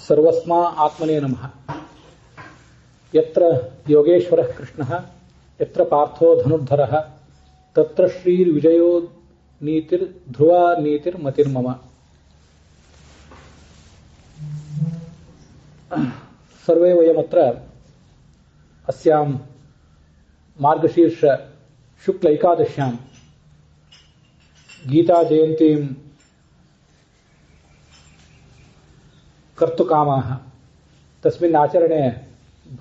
ಸರ್ವಸ್ಮಾ ಆತ್ಮನೇ ನಮಃ. ಯತ್ರ ಯೋಗೇಶ್ವರಃ ಕೃಷ್ಣಃ ಯತ್ರ ಪಾರ್ಥೋ ಧನುರ್ಧರಃ ತತ್ರ ಶ್ರೀರ್ವಿಜಯೋ ನೀತಿರ್ ಧ್ರುವ ನೀತಿರ್ ಮತಿರ್ಮಮ. ಸರ್ವೇ ವಯಮತ್ರ ಅಸ್ಯಾಂ ಮಾರ್ಗಶೀರ್ಷ ಶುಕ್ಲ ಏಕಾದಶ್ಯಾಂ ಗೀತಾ ಜಯಂತೀಂ ಕರ್ತುಕಾಮಾಃ ತಸ್ಮಿನ್ ಆಚರಣೆ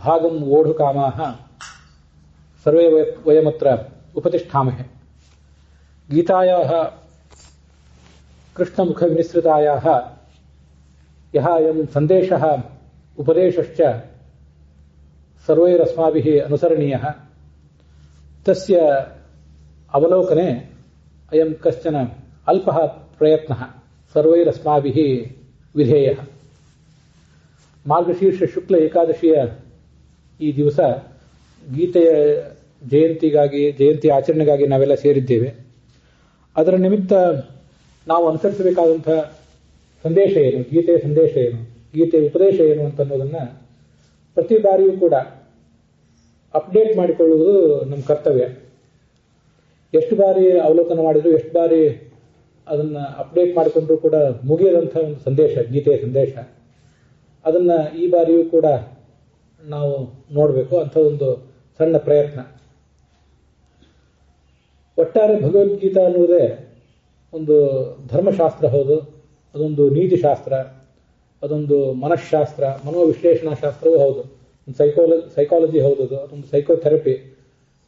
ಭಾಗಂ ವೋಢುಕಾಮಾಃ ಸರ್ವೇ ವಯಮತ್ರ ಉಪತಿಷ್ಠಾಮಹೆ. ಗೀತಾಯಾಃ ಕೃಷ್ಣಮುಖವಿನಿಸೃತಾಯಾಃ ಯಃ ಅಯಂ ಸಂದೇಶಃ ಉಪದೇಶಶ್ಚ ಸರ್ವೈರಸ್ಮಾಭಿಃ ಅನುಸರಣೀಯಃ ತಸ್ಯ ಅವಲೋಕನೆ ಅಯಂ ಕಶ್ಚನ ಅಲ್ಪಃ ಪ್ರಯತ್ನಃ ಸರ್ವೈರಸ್ಮಾಭಿಃ ವಿಧೇಯಃ. ಮಾರ್ಗಶೀರ್ಷ ಶುಕ್ಲ ಏಕಾದಶಿಯ ಈ ದಿವಸ ಗೀತೆಯ ಜಯಂತಿ ಆಚರಣೆಗಾಗಿ ನಾವೆಲ್ಲ ಸೇರಿದ್ದೇವೆ. ಅದರ ನಿಮಿತ್ತ ನಾವು ಅನುಸರಿಸಬೇಕಾದಂಥ ಸಂದೇಶ ಏನು, ಗೀತೆಯ ಸಂದೇಶ ಏನು, ಗೀತೆಯ ಉಪದೇಶ ಏನು ಅಂತನ್ನೋದನ್ನು ಪ್ರತಿ ಬಾರಿಯೂ ಕೂಡ ಅಪ್ಡೇಟ್ ಮಾಡಿಕೊಳ್ಳುವುದು ನಮ್ಮ ಕರ್ತವ್ಯ. ಎಷ್ಟು ಬಾರಿ ಅವಲೋಕನ ಮಾಡಿದ್ರು, ಎಷ್ಟು ಬಾರಿ ಅದನ್ನು ಅಪ್ಡೇಟ್ ಮಾಡಿಕೊಂಡ್ರೂ ಕೂಡ ಮುಗಿಯದಂಥ ಒಂದು ಸಂದೇಶ, ಗೀತೆಯ ಸಂದೇಶ. ಅದನ್ನು ಈ ಬಾರಿಯೂ ಕೂಡ ನಾವು ನೋಡಬೇಕು ಅಂತ ಒಂದು ಸಣ್ಣ ಪ್ರಯತ್ನ. ಒಟ್ಟಾರೆ ಭಗವದ್ಗೀತಾ ಅನ್ನುವುದೇ ಒಂದು ಧರ್ಮಶಾಸ್ತ್ರ ಹೌದು, ಅದೊಂದು ನೀತಿಶಾಸ್ತ್ರ, ಅದೊಂದು ಮನಃಶಾಸ್ತ್ರ, ಮನೋವಿಶ್ಲೇಷಣಾ ಶಾಸ್ತ್ರವೂ ಹೌದು, ಒಂದು ಸೈಕಾಲಜಿ ಹೌದು, ಅದೊಂದು ಸೈಕೋಥೆರಪಿ.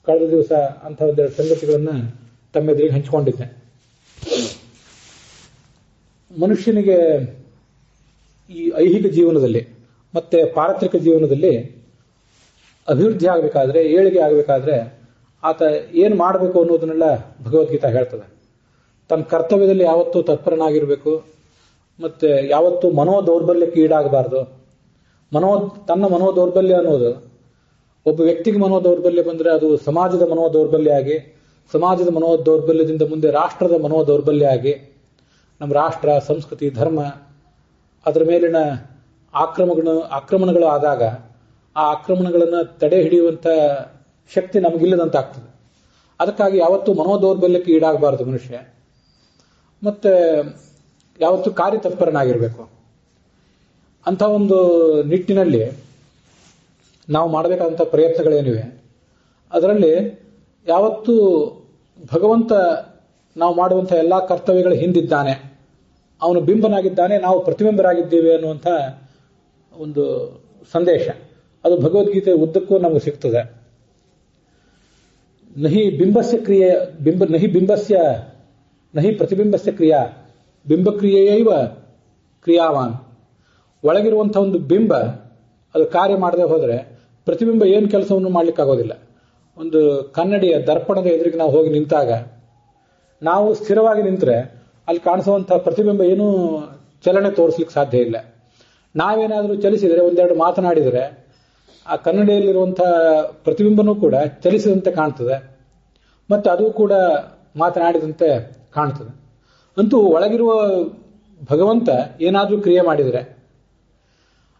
ಕಳೆದ ದಿವಸ ಅಂಥ ಒಂದೆರಡು ಸಂಗತಿಗಳನ್ನು ತಮ್ಮೆದುರಿಗೆ ಹಂಚಿಕೊಂಡಿದ್ದೆ. ಮನುಷ್ಯನಿಗೆ ಈ ಐಹಿಕ ಜೀವನದಲ್ಲಿ ಮತ್ತೆ ಪಾರತ್ರಿಕ ಜೀವನದಲ್ಲಿ ಅಭಿವೃದ್ಧಿ ಆಗಬೇಕಾದ್ರೆ, ಏಳಿಗೆ ಆಗಬೇಕಾದ್ರೆ ಆತ ಏನು ಮಾಡಬೇಕು ಅನ್ನೋದನ್ನೆಲ್ಲ ಭಗವದ್ಗೀತಾ ಹೇಳ್ತದೆ. ತನ್ನ ಕರ್ತವ್ಯದಲ್ಲಿ ಯಾವತ್ತೂ ತತ್ಪರನಾಗಿರಬೇಕು, ಮತ್ತೆ ಯಾವತ್ತೂ ಮನೋದೌರ್ಬಲ್ಯಕ್ಕೆ ಈಡಾಗಬಾರ್ದು. ತನ್ನ ಮನೋದೌರ್ಬಲ್ಯ ಅನ್ನೋದು ಒಬ್ಬ ವ್ಯಕ್ತಿಗೆ ಮನೋದೌರ್ಬಲ್ಯ ಬಂದರೆ ಅದು ಸಮಾಜದ ಮನೋದೌರ್ಬಲ್ಯ ಆಗಿ, ಸಮಾಜದ ಮನೋದೌರ್ಬಲ್ಯದಿಂದ ಮುಂದೆ ರಾಷ್ಟ್ರದ ಮನೋದೌರ್ಬಲ್ಯ ಆಗಿ, ನಮ್ಮ ರಾಷ್ಟ್ರ, ಸಂಸ್ಕೃತಿ, ಧರ್ಮ ಅದರ ಮೇಲಿನ ಆಕ್ರಮಣಗಳು ಆದಾಗ ಆ ಆಕ್ರಮಣಗಳನ್ನು ತಡೆ ಹಿಡಿಯುವಂಥ ಶಕ್ತಿ ನಮಗಿಲ್ಲದಂತಾಗ್ತದೆ. ಅದಕ್ಕಾಗಿ ಯಾವತ್ತೂ ಮನೋದೌರ್ಬಲ್ಯಕ್ಕೆ ಈಡಾಗಬಾರದು ಮನುಷ್ಯ. ಮತ್ತೆ ಯಾವತ್ತೂ ಕಾರ್ಯತತ್ಪರನಾಗಿರಬೇಕು. ಅಂಥ ಒಂದು ನಿಟ್ಟಿನಲ್ಲಿ ನಾವು ಮಾಡಬೇಕಾದಂಥ ಪ್ರಯತ್ನಗಳೇನಿವೆ, ಅದರಲ್ಲಿ ಯಾವತ್ತೂ ಭಗವಂತ ನಾವು ಮಾಡುವಂಥ ಎಲ್ಲ ಕರ್ತವ್ಯಗಳ ಹಿಂದಿದ್ದಾನೆ, ಅವನು ಬಿಂಬನಾಗಿದ್ದಾನೆ, ನಾವು ಪ್ರತಿಬಿಂಬರಾಗಿದ್ದೇವೆ ಅನ್ನುವಂಥ ಒಂದು ಸಂದೇಶ ಅದು ಭಗವದ್ಗೀತೆ ಉದ್ದಕ್ಕೂ ನಮಗೆ ಸಿಗ್ತದೆ. ನಹಿ ಪ್ರತಿಬಿಂಬಸ್ಯ ಕ್ರಿಯಾ ಬಿಂಬಕ್ರಿಯೆಯೈವ ಕ್ರಿಯಾವಾನ್. ಒಳಗಿರುವಂಥ ಒಂದು ಬಿಂಬ ಅದು ಕಾರ್ಯ ಮಾಡದೆ ಹೋದರೆ ಪ್ರತಿಬಿಂಬ ಏನು ಕೆಲಸವನ್ನು ಮಾಡಲಿಕ್ಕಾಗೋದಿಲ್ಲ. ಒಂದು ಕನ್ನಡಿಯ ದರ್ಪಣದ ಎದುರಿಗೆ ನಾವು ಹೋಗಿ ನಿಂತಾಗ ನಾವು ಸ್ಥಿರವಾಗಿ ನಿಂತರೆ ಅಲ್ಲಿ ಕಾಣಿಸುವಂಥ ಪ್ರತಿಬಿಂಬ ಏನೂ ಚಲನೆ ತೋರಿಸ್ಲಿಕ್ಕೆ ಸಾಧ್ಯ ಇಲ್ಲ. ನಾವೇನಾದರೂ ಚಲಿಸಿದರೆ, ಒಂದೆರಡು ಮಾತನಾಡಿದರೆ ಆ ಕನ್ನಡಿಯಲ್ಲಿರುವಂಥ ಪ್ರತಿಬಿಂಬನೂ ಕೂಡ ಚಲಿಸಿದಂತೆ ಕಾಣ್ತದೆ, ಮತ್ತು ಅದು ಕೂಡ ಮಾತನಾಡಿದಂತೆ ಕಾಣ್ತದೆ. ಅಂತೂ ಒಳಗಿರುವ ಭಗವಂತ ಏನಾದರೂ ಕ್ರಿಯೆ ಮಾಡಿದರೆ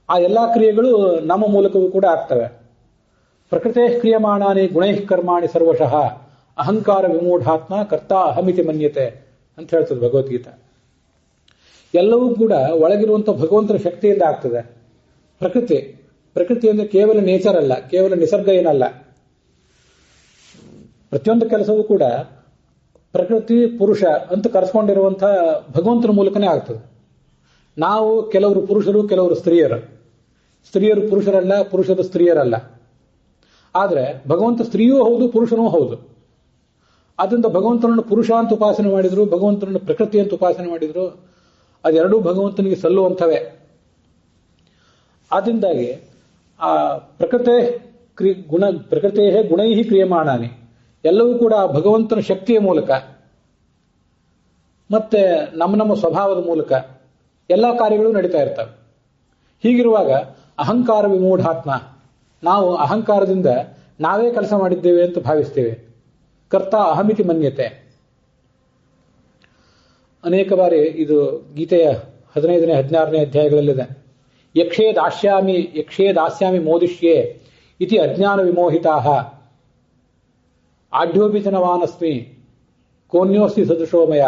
ಆ ಎಲ್ಲ ಕ್ರಿಯೆಗಳು ನಮ್ಮ ಮೂಲಕವೂ ಕೂಡ ಆಗ್ತವೆ. ಪ್ರಕೃತೇ ಕ್ರಿಯಮಾಣಾನಿ ಗುಣೈಃ ಕರ್ಮಾಣಿ ಸರ್ವಶಃ ಅಹಂಕಾರ ವಿಮೂಢಾತ್ಮ ಕರ್ತ ಅಹಮಿತಿ ಮನ್ಯತೆ ಅಂತ ಹೇಳ್ತದೆ ಭಗವದ್ಗೀತಾ. ಎಲ್ಲವೂ ಕೂಡ ಒಳಗಿರುವಂಥ ಭಗವಂತನ ಶಕ್ತಿಯಿಂದ ಆಗ್ತದೆ. ಪ್ರಕೃತಿ ಅಂದರೆ ಕೇವಲ ನೇಚರ್ ಅಲ್ಲ, ಕೇವಲ ನಿಸರ್ಗ ಏನಲ್ಲ. ಪ್ರತಿಯೊಂದು ಕೆಲಸವೂ ಕೂಡ ಪ್ರಕೃತಿ ಪುರುಷ ಅಂತ ಕರೆಸ್ಕೊಂಡಿರುವಂಥ ಭಗವಂತನ ಮೂಲಕನೇ ಆಗ್ತದೆ. ನಾವು ಕೆಲವರು ಪುರುಷರು, ಕೆಲವರು ಸ್ತ್ರೀಯರು ಪುರುಷರಲ್ಲ, ಪುರುಷರು ಸ್ತ್ರೀಯರಲ್ಲ. ಆದರೆ ಭಗವಂತ ಸ್ತ್ರೀಯೂ ಹೌದು, ಪುರುಷನೂ ಹೌದು. ಆದ್ದರಿಂದ ಭಗವಂತನನ್ನು ಪುರುಷ ಅಂತ ಉಪಾಸನೆ ಮಾಡಿದ್ರು, ಭಗವಂತನನ್ನು ಪ್ರಕೃತಿ ಅಂತ ಉಪಾಸನೆ ಮಾಡಿದ್ರು, ಅದೆರಡೂ ಭಗವಂತನಿಗೆ ಸಲ್ಲುವಂಥವೇ. ಆದ್ದರಿಂದಾಗಿ ಆ ಪ್ರಕೃತೇ ಗುಣೈಹಿ ಕ್ರಿಯಮಾಣಾನಿ ಎಲ್ಲವೂ ಕೂಡ ಭಗವಂತನ ಶಕ್ತಿಯ ಮೂಲಕ ಮತ್ತೆ ನಮ್ಮ ಸ್ವಭಾವದ ಮೂಲಕ ಎಲ್ಲ ಕಾರ್ಯಗಳು ನಡೀತಾ ಇರ್ತವೆ. ಹೀಗಿರುವಾಗ ಅಹಂಕಾರ ವಿಮೂಢಾತ್ಮ, ನಾವು ಅಹಂಕಾರದಿಂದ ನಾವೇ ಕೆಲಸ ಮಾಡಿದ್ದೇವೆ ಅಂತ ಭಾವಿಸ್ತೇವೆ. ಕರ್ತ ಅಹಮಿತಿ ಮನ್ಯತೆ. ಅನೇಕ ಬಾರಿ ಇದು ಗೀತೆಯ 15ನೇ 16ನೇ ಅಧ್ಯಾಯಗಳಲ್ಲಿದೆ. ಯಕ್ಷೇ ದಾಸ್ಯಾಮಿ ಮೋದಿಷ್ಯೆ ಇತಿ ಅಜ್ಞಾನ ವಿಮೋಹಿತಾಃ ಆಢ್ಯೋಭಿಜನವಾನಸ್ಮಿ ಕೋನ್ಯೋಸ್ತಿ ಸದೃಶೋಮಯ.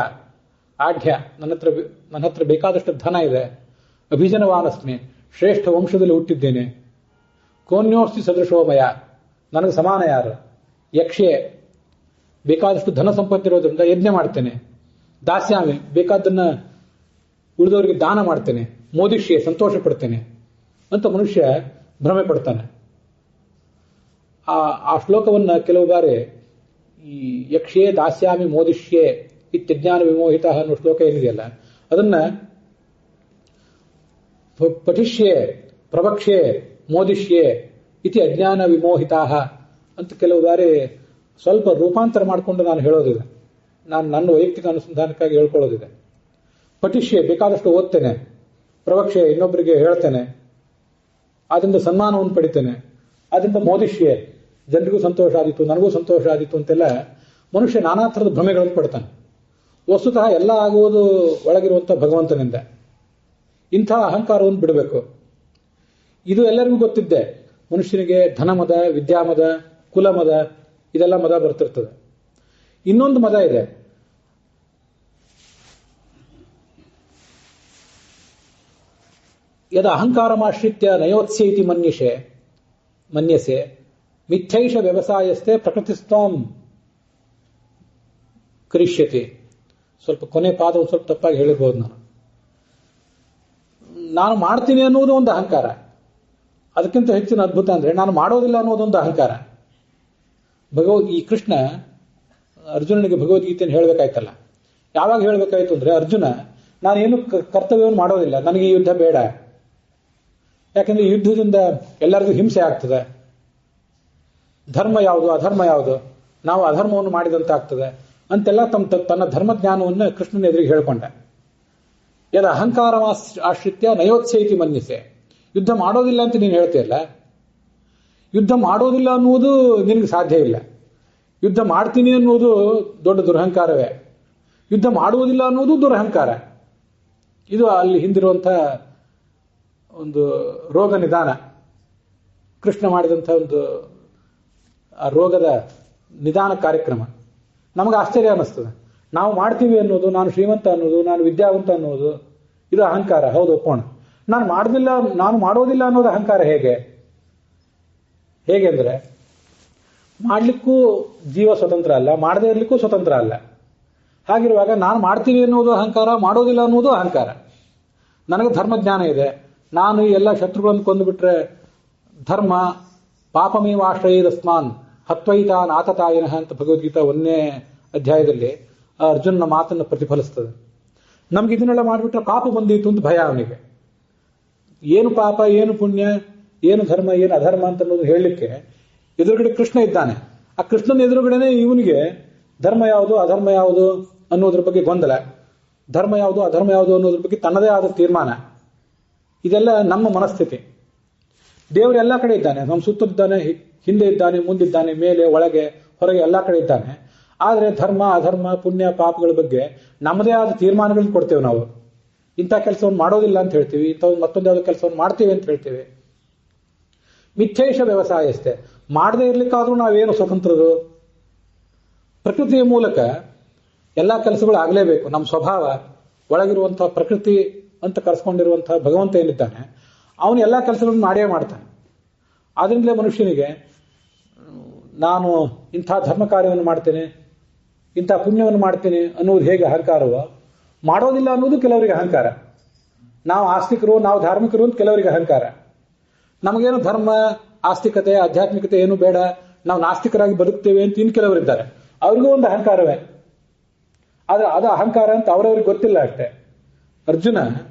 ಆಢ್ಯ, ನನ್ನ ಹತ್ರ ಬೇಕಾದಷ್ಟು ಧನ ಇದೆ. ಅಭಿಜನವಾನಸ್ಮಿ, ಶ್ರೇಷ್ಠ ವಂಶದಲ್ಲಿ ಹುಟ್ಟಿದ್ದೇನೆ. ಕೋನ್ಯೋಸ್ತಿ ಸದೃಶೋಮಯ, ನನಗೆ ಸಮಾನ ಯಾರು? ಯಕ್ಷೆ, ಬೇಕಾದಷ್ಟು ಧನ ಸಂಪತ್ತಿರೋದ್ರಿಂದ ಯಜ್ಞ ಮಾಡ್ತೇನೆ. ದಾಸ್ಯಾಮಿ, ಬೇಕಾದ್ದನ್ನ ಉಳಿದವರಿಗೆ ದಾನ ಮಾಡ್ತೇನೆ. ಮೋದಿಷ್ಯೆ, ಸಂತೋಷ ಪಡ್ತೇನೆ ಅಂತ ಮನುಷ್ಯ ಭ್ರಮೆ ಪಡ್ತಾನೆ. ಆ ಶ್ಲೋಕವನ್ನ ಕೆಲವು ಬಾರಿ ಈ ಯಕ್ಷೇ ದಾಸ್ಯಾಮಿ ಮೋದಿಷ್ಯೆ ಇತ್ಯಜ್ಞಾನ ವಿಮೋಹಿತ ಅನ್ನೋ ಶ್ಲೋಕ ಏನಿದೆಯಲ್ಲ, ಅದನ್ನ ಪಠಿಷ್ಯೆ ಪ್ರವಕ್ಷ್ಯೆ ಮೋದಿಷ್ಯೆ ಇತಿ ಅಜ್ಞಾನ ವಿಮೋಹಿತಾ ಅಂತ ಕೆಲವು ಬಾರಿ ಸ್ವಲ್ಪ ರೂಪಾಂತರ ಮಾಡಿಕೊಂಡು ನಾನು ಹೇಳೋದಿದೆ. ನಾನು ನನ್ನ ವೈಯಕ್ತಿಕ ಅನುಸಂಧಾನಕ್ಕಾಗಿ ಹೇಳ್ಕೊಳ್ಳೋದಿದೆ. ಪಠಿಷ್ಯೆ, ಬೇಕಾದಷ್ಟು ಓದ್ತೇನೆ. ಪ್ರವಕ್ಷ್ಯೆ, ಇನ್ನೊಬ್ಬರಿಗೆ ಹೇಳ್ತೇನೆ. ಅದರಿಂದ ಸನ್ಮಾನವನ್ನು ಪಡಿತೇನೆ. ಅದರಿಂದ ಮೋದಿಷ್ಯೆ, ಜನರಿಗೂ ಸಂತೋಷ ಆದಿತ್ತು, ನನಗೂ ಸಂತೋಷ ಆದಿತ್ತು ಅಂತೆಲ್ಲ ಮನುಷ್ಯ ನಾನಾ ಥರದ ಭ್ರಮೆಗಳನ್ನು ಪಡ್ತಾನೆ. ವಸ್ತುತಃ ಎಲ್ಲ ಆಗುವುದು ಒಳಗಿರುವಂತಹ ಭಗವಂತನಿಂದ. ಇಂಥ ಅಹಂಕಾರವನ್ನು ಬಿಡಬೇಕು. ಇದು ಎಲ್ಲರಿಗೂ ಗೊತ್ತಿದ್ದೆ. ಮನುಷ್ಯನಿಗೆ ಧನಮದ, ವಿದ್ಯಾಮದ, ಕುಲಮದ, ಇದೆಲ್ಲ ಮದ ಬರ್ತಿರ್ತದೆ. ಇನ್ನೊಂದು ಮದ ಇದೆ. ಯದ ಅಹಂಕಾರಮಾಶ್ರಿತ್ಯ ನಯೋತ್ಸ್ಯ ಇತಿ ಮನ್ಯಸೆ ಮಿಥ್ಯೈಷ ವ್ಯವಸಾಯಸ್ಥೆ ಪ್ರಕೃತಿಸ್ತ್ವಾಂ ಕರಿಷ್ಯತಿ. ಸ್ವಲ್ಪ ಕೊನೆ ಪಾದ ಒಂದು ಸ್ವಲ್ಪ ತಪ್ಪಾಗಿ ಹೇಳಿರ್ಬೋದು. ನಾನು ಮಾಡ್ತೀನಿ ಅನ್ನೋದು ಒಂದು ಅಹಂಕಾರ. ಅದಕ್ಕಿಂತ ಹೆಚ್ಚಿನ ಅದ್ಭುತ ಅಂದ್ರೆ ನಾನು ಮಾಡೋದಿಲ್ಲ ಅನ್ನೋದೊಂದು ಅಹಂಕಾರ. ಈ ಕೃಷ್ಣ ಅರ್ಜುನನಿಗೆ ಭಗವದ್ಗೀತೆಯನ್ನು ಹೇಳಬೇಕಾಯ್ತಲ್ಲ. ಯಾವಾಗ ಹೇಳಬೇಕಾಯ್ತು ಅಂದ್ರೆ, ಅರ್ಜುನ, ನಾನೇನು ಕರ್ತವ್ಯವನ್ನು ಮಾಡೋದಿಲ್ಲ, ನನಗೆ ಈ ಯುದ್ಧ ಬೇಡ. ಯಾಕಂದ್ರೆ ಈ ಯುದ್ಧದಿಂದ ಎಲ್ಲರಿಗೂ ಹಿಂಸೆ ಆಗ್ತದೆ. ಧರ್ಮ ಯಾವುದು, ಅಧರ್ಮ ಯಾವುದು, ನಾವು ಅಧರ್ಮವನ್ನು ಮಾಡಿದಂತಾಗ್ತದೆ ಅಂತೆಲ್ಲ ತನ್ನ ಧರ್ಮಜ್ಞಾನವನ್ನು ಕೃಷ್ಣನ ಎದುರಿಗೆ ಹೇಳ್ಕೊಂಡ. ಯದ ಅಹಂಕಾರ ಆಶ್ರಿತ್ಯ ನಯೋತ್ಸೈತಿ ಮನ್ಯಸೆ. ಯುದ್ಧ ಮಾಡೋದಿಲ್ಲ ಅಂತ ನೀನು ಹೇಳ್ತೀಯಲ್ಲ, ಯುದ್ಧ ಮಾಡೋದಿಲ್ಲ ಅನ್ನುವುದು ನಿನಗೆ ಸಾಧ್ಯ ಇಲ್ಲ. ಯುದ್ಧ ಮಾಡ್ತೀನಿ ಅನ್ನುವುದು ದೊಡ್ಡ ದುರಹಂಕಾರವೇ. ಯುದ್ಧ ಮಾಡುವುದಿಲ್ಲ ಅನ್ನುವುದು ದುರಹಂಕಾರ. ಇದು ಅಲ್ಲಿ ಹಿಂದಿರುವಂತಹ ಒಂದು ರೋಗ ನಿದಾನ. ಕೃಷ್ಣ ಮಾಡಿದಂತಹ ಒಂದು ಆ ರೋಗದ ನಿದಾನ ಕಾರ್ಯಕ್ರಮ. ನಮಗೆ ಆಶ್ಚರ್ಯ ಅನ್ನಿಸ್ತದೆ. ನಾವು ಮಾಡ್ತೀವಿ ಅನ್ನೋದು, ನಾನು ಶ್ರೀಮಂತ ಅನ್ನೋದು, ನಾನು ವಿದ್ಯಾವಂತ ಅನ್ನೋದು, ಇದು ಅಹಂಕಾರ. ಹೌದು, ಒಪ್ಪೋಣ. ನಾನು ಮಾಡೋದಿಲ್ಲ ಅನ್ನೋದು ಅಹಂಕಾರ. ಹೇಗೆ ಅಂದ್ರೆ, ಮಾಡ್ಲಿಕ್ಕೂ ಜೀವ ಸ್ವತಂತ್ರ ಅಲ್ಲ, ಮಾಡದೇ ಇರ್ಲಿಕ್ಕೂ ಸ್ವತಂತ್ರ ಅಲ್ಲ. ಹಾಗಿರುವಾಗ ನಾನು ಮಾಡ್ತೀನಿ ಅನ್ನೋದು ಅಹಂಕಾರ, ಮಾಡೋದಿಲ್ಲ ಅನ್ನೋದು ಅಹಂಕಾರ. ನನಗೆ ಧರ್ಮಜ್ಞಾನ ಇದೆ. ನಾನು ಈ ಎಲ್ಲ ಶತ್ರುಗಳನ್ನು ಕೊಂದುಬಿಟ್ರೆ ಧರ್ಮ ಪಾಪಮೇವಾಶ್ರಯೇದಸ್ಮಾನ್ ಹತ್ವೈತಾನ್ ಆತತಾಯಿನಃ ಅಂತ ಭಗವದ್ಗೀತಾ 1ನೇ ಅಧ್ಯಾಯದಲ್ಲಿ ಅರ್ಜುನನ ಮಾತನ್ನು ಪ್ರತಿಫಲಿಸ್ತದೆ. ನಮ್ಗೆ ಇದನ್ನೆಲ್ಲ ಮಾಡಿಬಿಟ್ರೆ ಪಾಪ ಬಂದಿತ್ತು ಅಂತ ಭಯ ಅವನಿಗೆ. ಏನು ಪಾಪ, ಏನು ಪುಣ್ಯ, ಏನು ಧರ್ಮ, ಏನು ಅಧರ್ಮ ಅಂತ ಅನ್ನೋದು ಹೇಳಲಿಕ್ಕೆ ಎದುರುಗಡೆ ಕೃಷ್ಣ ಇದ್ದಾನೆ. ಆ ಕೃಷ್ಣನ ಎದುರುಗಡೆನೆ ಇವನಿಗೆ ಧರ್ಮ ಯಾವುದು, ಅಧರ್ಮ ಯಾವುದು ಅನ್ನೋದ್ರ ಬಗ್ಗೆ ಗೊಂದಲ. ಧರ್ಮ ಯಾವುದು, ಅಧರ್ಮ ಯಾವುದು ಅನ್ನೋದ್ರ ಬಗ್ಗೆ ತನ್ನದೇ ಆದ ತೀರ್ಮಾನ. ಇದೆಲ್ಲ ನಮ್ಮ ಮನಸ್ಥಿತಿ. ದೇವರು ಎಲ್ಲ ಕಡೆ ಇದ್ದಾನೆ. ನಮ್ಮ ಸುತ್ತಲಿದ್ದಾನೆ, ಹಿಂದೆ ಇದ್ದಾನೆ, ಮುಂದಿದ್ದಾನೆ, ಮೇಲೆ, ಒಳಗೆ, ಹೊರಗೆ ಎಲ್ಲ ಕಡೆ ಇದ್ದಾನೆ. ಆದರೆ ಧರ್ಮ, ಅಧರ್ಮ, ಪುಣ್ಯ, ಪಾಪಗಳ ಬಗ್ಗೆ ನಮ್ಮದೇ ಆದ ತೀರ್ಮಾನಗಳನ್ನು ಕೊಡ್ತೇವೆ ನಾವು. ಇಂಥ ಕೆಲಸವನ್ನು ಮಾಡೋದಿಲ್ಲ ಅಂತ ಹೇಳ್ತೀವಿ, ಇಂಥ ಮತ್ತೊಂದು ಯಾವುದೋ ಕೆಲಸವನ್ನು ಮಾಡ್ತೀವಿ ಅಂತ ಹೇಳ್ತೀವಿ. ಮಿಥ್ಯೈಷ ವ್ಯವಸಾಯಸ್ಥೆ. ಮಾಡದೇ ಇರ್ಲಿಕ್ಕಾದ್ರೂ ನಾವೇನು ಸ್ವತಂತ್ರರು? ಪ್ರಕೃತಿಯ ಮೂಲಕ ಎಲ್ಲ ಕೆಲಸಗಳು ಆಗಲೇಬೇಕು. ನಮ್ಮ ಸ್ವಭಾವ, ಒಳಗಿರುವಂತಹ ಪ್ರಕೃತಿ ಅಂತ ಕರೆಸ್ಕೊಂಡಿರುವಂತಹ ಭಗವಂತ ಏನಿದ್ದಾನೆ, ಅವನು ಎಲ್ಲ ಕೆಲಸಗಳನ್ನು ಮಾಡೇ ಮಾಡ್ತಾನೆ. ಆದ್ರಿಂದಲೇ ಮನುಷ್ಯನಿಗೆ ನಾನು ಇಂಥ ಧರ್ಮ ಕಾರ್ಯವನ್ನು ಮಾಡ್ತೇನೆ, ಇಂಥ ಪುಣ್ಯವನ್ನು ಮಾಡ್ತೇನೆ ಅನ್ನೋದು ಹೇಗೆ ಅಹಂಕಾರವೋ, ಮಾಡೋದಿಲ್ಲ ಅನ್ನೋದು ಕೆಲವರಿಗೆ ಅಹಂಕಾರ. ನಾವು ಆಸ್ತಿಕರು, ನಾವು ಧಾರ್ಮಿಕರು ಅಂತ ಕೆಲವರಿಗೆ ಅಹಂಕಾರ. ನಮಗೇನು ಧರ್ಮ, ಆಸ್ತಿಕತೆ, ಆಧ್ಯಾತ್ಮಿಕತೆ ಏನು ಬೇಡ, ನಾವು ನಾಸ್ತಿಕರಾಗಿ ಬದುಕ್ತೇವೆ ಅಂತ ಇನ್ನು ಕೆಲವರಿದ್ದಾರೆ. ಅವ್ರಿಗೂ ಒಂದು ಅಹಂಕಾರವೇ. ಆದ್ರೆ ಅದು ಅಹಂಕಾರ ಅಂತ ಅವರವ್ರಿಗೆ ಗೊತ್ತಿಲ್ಲ ಅಷ್ಟೇ. ಅರ್ಜುನ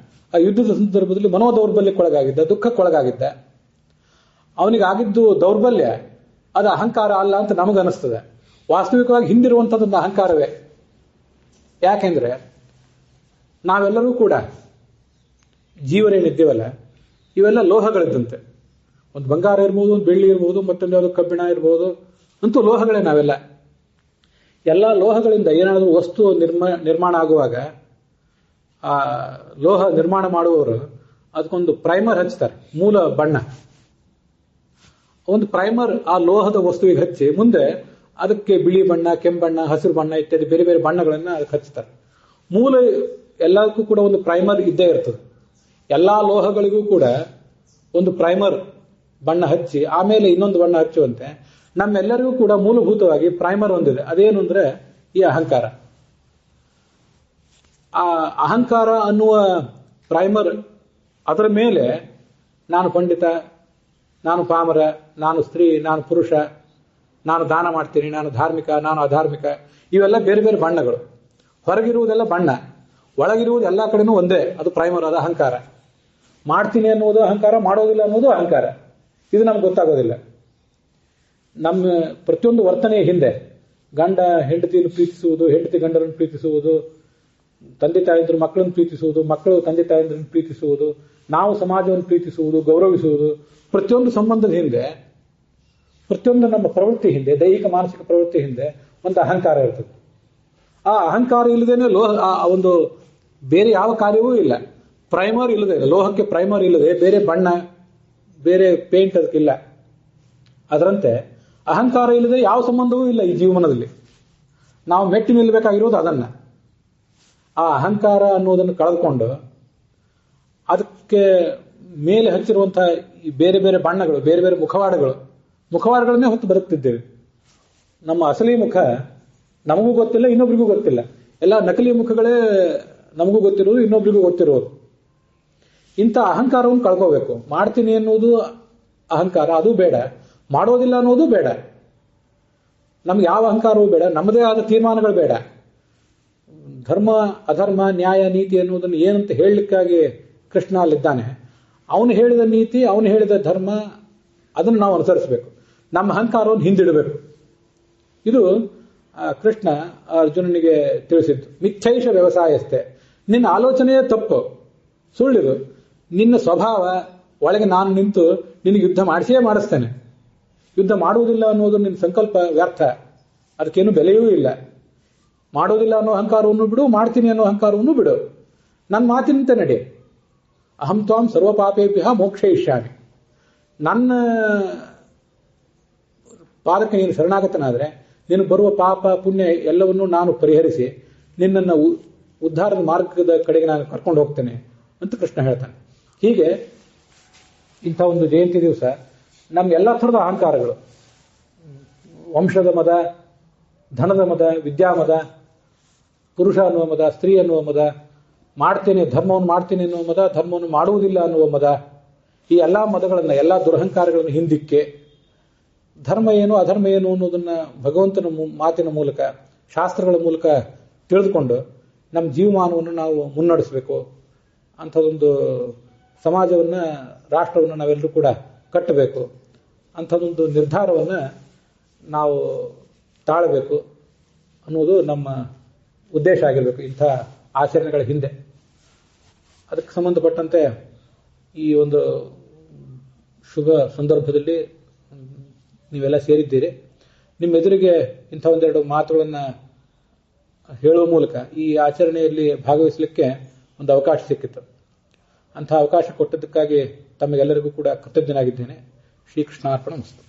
ಆ ಯುದ್ಧದ ಸಂದರ್ಭದಲ್ಲಿ ಮನೋದೌರ್ಬಲ್ಯಕ್ಕೊಳಗಾಗಿದ್ದ, ದುಃಖಕ್ಕೊಳಗಾಗಿದ್ದ. ಅವನಿಗಾಗಿದ್ದು ದೌರ್ಬಲ್ಯ, ಅದು ಅಹಂಕಾರ ಅಲ್ಲ ಅಂತ ನಮಗನಿಸ್ತದೆ. ವಾಸ್ತವಿಕವಾಗಿ ಹಿಂದಿರುವಂಥದ್ದೊಂದು ಅಹಂಕಾರವೇ. ಯಾಕೆಂದ್ರೆ ನಾವೆಲ್ಲರೂ ಕೂಡ ಜೀವರೇನಿದ್ದೇವಲ್ಲ, ಇವೆಲ್ಲ ಲೋಹಗಳಿದ್ದಂತೆ. ಒಂದು ಬಂಗಾರ ಇರ್ಬೋದು, ಒಂದು ಬೆಳ್ಳಿ ಇರ್ಬೋದು, ಮತ್ತೊಂದು ಯಾವುದು ಕಬ್ಬಿಣ ಇರ್ಬೋದು, ಅಂತೂ ಲೋಹಗಳೇ ನಾವೆಲ್ಲ. ಎಲ್ಲ ಲೋಹಗಳಿಂದ ಏನಾದರೂ ವಸ್ತು ನಿರ್ಮಾಣ ಆಗುವಾಗ ಆ ಲೋಹ ನಿರ್ಮಾಣ ಮಾಡುವವರು ಅದಕ್ಕೊಂದು ಪ್ರೈಮರ್ ಹಚ್ತಾರೆ, ಮೂಲ ಬಣ್ಣ. ಒಂದು ಪ್ರೈಮರ್ ಆ ಲೋಹದ ವಸ್ತುವಿಗೆ ಹಚ್ಚಿ ಮುಂದೆ ಅದಕ್ಕೆ ಬಿಳಿ ಬಣ್ಣ, ಕೆಂಪು ಬಣ್ಣ, ಹಸಿರು ಬಣ್ಣ ಇತ್ಯಾದಿ ಬೇರೆ ಬೇರೆ ಬಣ್ಣಗಳನ್ನ ಅದಕ್ಕೆ ಹಚ್ತಾರೆ. ಮೂಲ ಎಲ್ಲದಕ್ಕೂ ಕೂಡ ಒಂದು ಪ್ರೈಮರ್ ಇದ್ದೇ ಇರ್ತದೆ. ಎಲ್ಲಾ ಲೋಹಗಳಿಗೂ ಕೂಡ ಒಂದು ಪ್ರೈಮರ್ ಬಣ್ಣ ಹಚ್ಚಿ ಆಮೇಲೆ ಇನ್ನೊಂದು ಬಣ್ಣ ಹಚ್ಚುವಂತೆ ನಮ್ಮೆಲ್ಲರಿಗೂ ಕೂಡ ಮೂಲಭೂತವಾಗಿ ಪ್ರೈಮರ್ ಒಂದಿದೆ. ಅದೇನು ಅಂದ್ರೆ ಈ ಅಹಂಕಾರ. ಆ ಅಹಂಕಾರ ಅನ್ನುವ ಪ್ರೈಮರ್, ಅದರ ಮೇಲೆ ನಾನು ಪಂಡಿತ, ನಾನು ಪಾಮರ, ನಾನು ಸ್ತ್ರೀ, ನಾನು ಪುರುಷ, ನಾನು ದಾನ ಮಾಡ್ತೀನಿ, ನಾನು ಧಾರ್ಮಿಕ, ನಾನು ಅಧಾರ್ಮಿಕ, ಇವೆಲ್ಲ ಬೇರೆ ಬೇರೆ ಬಣ್ಣಗಳು. ಹೊರಗಿರುವುದೆಲ್ಲ ಬಣ್ಣ, ಒಳಗಿರುವುದು ಎಲ್ಲ ಕಡೆನೂ ಒಂದೇ, ಅದು ಪ್ರೈಮರ್, ಅದು ಅಹಂಕಾರ. ಮಾಡ್ತೀನಿ ಅನ್ನೋದು ಅಹಂಕಾರ, ಮಾಡೋದಿಲ್ಲ ಅನ್ನೋದು ಅಹಂಕಾರ. ಇದು ನಮ್ಗೆ ಗೊತ್ತಾಗೋದಿಲ್ಲ. ನಮ್ಮ ಪ್ರತಿಯೊಂದು ವರ್ತನೆಯ ಹಿಂದೆ ಗಂಡ ಹೆಂಡತಿಯನ್ನು ಪ್ರೀತಿಸುವುದು, ಹೆಂಡತಿ ಗಂಡರನ್ನು ಪ್ರೀತಿಸುವುದು, ತಂದೆ ತಾಯಂದಿರು ಮಕ್ಕಳನ್ನು ಪ್ರೀತಿಸುವುದು, ಮಕ್ಕಳು ತಂದೆ ತಾಯಂದಿರನ್ನು ಪ್ರೀತಿಸುವುದು, ನಾವು ಸಮಾಜವನ್ನು ಪ್ರೀತಿಸುವುದು, ಗೌರವಿಸುವುದು, ಪ್ರತಿಯೊಂದು ಸಂಬಂಧದ ಹಿಂದೆ, ಪ್ರತಿಯೊಂದು ನಮ್ಮ ಪ್ರವೃತ್ತಿ ಹಿಂದೆ, ದೈಹಿಕ ಮಾನಸಿಕ ಪ್ರವೃತ್ತಿ ಹಿಂದೆ ಒಂದು ಅಹಂಕಾರ ಇರ್ತದೆ. ಆ ಅಹಂಕಾರ ಇಲ್ಲದೇನೆ ಒಂದು ಬೇರೆ ಯಾವ ಕಾರ್ಯವೂ ಇಲ್ಲ. ಪ್ರೈಮರ್ ಇಲ್ಲದೆ, ಲೋಹಕ್ಕೆ ಪ್ರೈಮರ್ ಇಲ್ಲದೆ ಬೇರೆ ಬಣ್ಣ, ಬೇರೆ ಪೇಂಟ್ ಅದಕ್ಕಿಲ್ಲ. ಅದರಂತೆ ಅಹಂಕಾರ ಇಲ್ಲದೆ ಯಾವ ಸಂಬಂಧವೂ ಇಲ್ಲ ಈ ಜೀವನದಲ್ಲಿ. ನಾವು ಮೆಟ್ಟಿ ನಿಲ್ಲಬೇಕಾಗಿರೋದು ಅದನ್ನ. ಆ ಅಹಂಕಾರ ಅನ್ನೋದನ್ನು ಕಳೆದುಕೊಂಡು ಅದಕ್ಕೆ ಮೇಲೆ ಹಚ್ಚಿರುವಂತಹ ಈ ಬೇರೆ ಬೇರೆ ಬಣ್ಣಗಳು, ಬೇರೆ ಬೇರೆ ಮುಖವಾಡಗಳನ್ನೇ ಹೊತ್ತು ಬದುಕ್ತಿದ್ದೇವೆ. ನಮ್ಮ ಅಸಲಿ ಮುಖ ನಮಗೂ ಗೊತ್ತಿಲ್ಲ, ಇನ್ನೊಬ್ರಿಗೂ ಗೊತ್ತಿಲ್ಲ. ಎಲ್ಲ ನಕಲಿ ಮುಖಗಳೇ ನಮಗೂ ಗೊತ್ತಿರೋದು, ಇನ್ನೊಬ್ರಿಗೂ ಗೊತ್ತಿರೋದು. ಇಂಥ ಅಹಂಕಾರವನ್ನು ಕಳ್ಕೋಬೇಕು. ಮಾಡ್ತೀನಿ ಅನ್ನೋದು ಅಹಂಕಾರ, ಅದು ಬೇಡ. ಮಾಡೋದಿಲ್ಲ ಅನ್ನೋದು ಬೇಡ. ನಮ್ಗೆ ಯಾವ ಅಹಂಕಾರವೂ ಬೇಡ. ನಮ್ಮದೇ ಆದ ತೀರ್ಮಾನಗಳು ಬೇಡ. ಧರ್ಮ ಅಧರ್ಮ ನ್ಯಾಯ ನೀತಿ ಅನ್ನೋದನ್ನು ಏನಂತ ಹೇಳಲಿಕ್ಕಾಗಿ ಕೃಷ್ಣ ಅಲ್ಲಿದ್ದಾನೆ. ಅವನು ಹೇಳಿದ ನೀತಿ, ಅವನು ಹೇಳಿದ ಧರ್ಮ, ಅದನ್ನು ನಾವು ಅನುಸರಿಸಬೇಕು. ನಮ್ಮ ಅಹಂಕಾರವನ್ನು ಹಿಂದಿಡಬೇಕು. ಇದು ಕೃಷ್ಣ ಅರ್ಜುನನಿಗೆ ತಿಳಿಸಿದ್ದು. ಮಿಥ್ಯೈಷ ವ್ಯವಸಾಯಸ್ಥೆ, ನಿನ್ನ ಆಲೋಚನೆಯೇ ತಪ್ಪು, ಸುಳ್ಳಿದು. ನಿನ್ನ ಸ್ವಭಾವ ಒಳಗೆ ನಾನು ನಿಂತು ನಿನಗೆ ಯುದ್ಧ ಮಾಡಿಸ್ತೇನೆ. ಯುದ್ಧ ಮಾಡುವುದಿಲ್ಲ ಅನ್ನೋದು ನಿನ್ನ ಸಂಕಲ್ಪ ವ್ಯರ್ಥ, ಅದಕ್ಕೇನು ಬೆಲೆಯೂ ಇಲ್ಲ. ಮಾಡೋದಿಲ್ಲ ಅನ್ನೋ ಅಹಂಕಾರವನ್ನು ಬಿಡು, ಮಾಡ್ತೀನಿ ಅನ್ನೋ ಅಹಂಕಾರವನ್ನು ಬಿಡು. ನನ್ನ ಮಾತಿನಂತೆ ನಡಿ. ಅಹಂ ತ್ವಾಂ ಸರ್ವಪಾಪೇಭ್ಯಃ ಮೋಕ್ಷಯಿಷ್ಯಾಮಿ. ನನ್ನ ಪಾದಕ್ಕೆ ನೀನು ಶರಣಾಗತನಾದರೆ ನೀನು ಬರುವ ಪಾಪ ಪುಣ್ಯ ಎಲ್ಲವನ್ನೂ ನಾನು ಪರಿಹರಿಸಿ ನಿನ್ನನ್ನು ಉದ್ಧಾರದ ಮಾರ್ಗದ ಕಡೆಗೆ ನಾನು ಕರ್ಕೊಂಡು ಹೋಗ್ತೇನೆ ಅಂತ ಕೃಷ್ಣ ಹೇಳ್ತಾನೆ. ಹೀಗೆ ಇಂಥ ಒಂದು ಜಯಂತಿ ದಿವಸ ನಮ್ಗೆಲ್ಲ ಥರದ ಅಹಂಕಾರಗಳು, ವಂಶದ ಮದ, ಧನದ ಮದ, ವಿದ್ಯಾಮದ, ಪುರುಷ ಅನ್ನುವ ಮದ, ಸ್ತ್ರೀ ಅನ್ನುವ ಮದ, ಮಾಡ್ತೇನೆ ಧರ್ಮವನ್ನು ಮಾಡ್ತೇನೆ ಅನ್ನುವ ಮದ, ಧರ್ಮವನ್ನು ಮಾಡುವುದಿಲ್ಲ ಅನ್ನುವ ಮದ, ಈ ಎಲ್ಲ ಮದಗಳನ್ನು, ಎಲ್ಲ ದುರಹಂಕಾರಗಳನ್ನು ಹಿಂದಿಕ್ಕೆ ಧರ್ಮ ಏನು ಅಧರ್ಮ ಏನು ಅನ್ನೋದನ್ನ ಭಗವಂತನ ಮಾತಿನ ಮೂಲಕ, ಶಾಸ್ತ್ರಗಳ ಮೂಲಕ ತಿಳಿದುಕೊಂಡು ನಮ್ಮ ಜೀವಮಾನವನ್ನು ನಾವು ಮುನ್ನಡೆಸಬೇಕು. ಅಂಥದ್ದೊಂದು ಸಮಾಜವನ್ನು, ರಾಷ್ಟ್ರವನ್ನು ನಾವೆಲ್ಲರೂ ಕೂಡ ಕಟ್ಟಬೇಕು. ಅಂಥದ್ದೊಂದು ನಿರ್ಧಾರವನ್ನು ನಾವು ತಾಳಬೇಕು ಅನ್ನೋದು ನಮ್ಮ ಉದ್ದೇಶ ಆಗಿರಬೇಕು ಇಂಥ ಆಚರಣೆಗಳ ಹಿಂದೆ. ಅದಕ್ಕೆ ಸಂಬಂಧಪಟ್ಟಂತೆ ಈ ಒಂದು ಶುಭ ಸಂದರ್ಭದಲ್ಲಿ ನೀವೆಲ್ಲ ಸೇರಿದ್ದೀರಿ. ನಿಮ್ಮ ಎದುರಿಗೆ ಇಂಥ ಒಂದೆರಡು ಮಾತುಗಳನ್ನು ಹೇಳುವ ಮೂಲಕ ಈ ಆಚರಣೆಯಲ್ಲಿ ಭಾಗವಹಿಸಲಿಕ್ಕೆ ಒಂದು ಅವಕಾಶ ಸಿಕ್ಕಿತ್ತು. ಅಂಥ ಅವಕಾಶ ಕೊಟ್ಟದ್ದಕ್ಕಾಗಿ ತಮಗೆಲ್ಲರಿಗೂ ಕೂಡ ಕೃತಜ್ಞನಾಗಿದ್ದೇನೆ. ಶ್ರೀಕೃಷ್ಣಾರ್ಪಣಮಸ್ತು.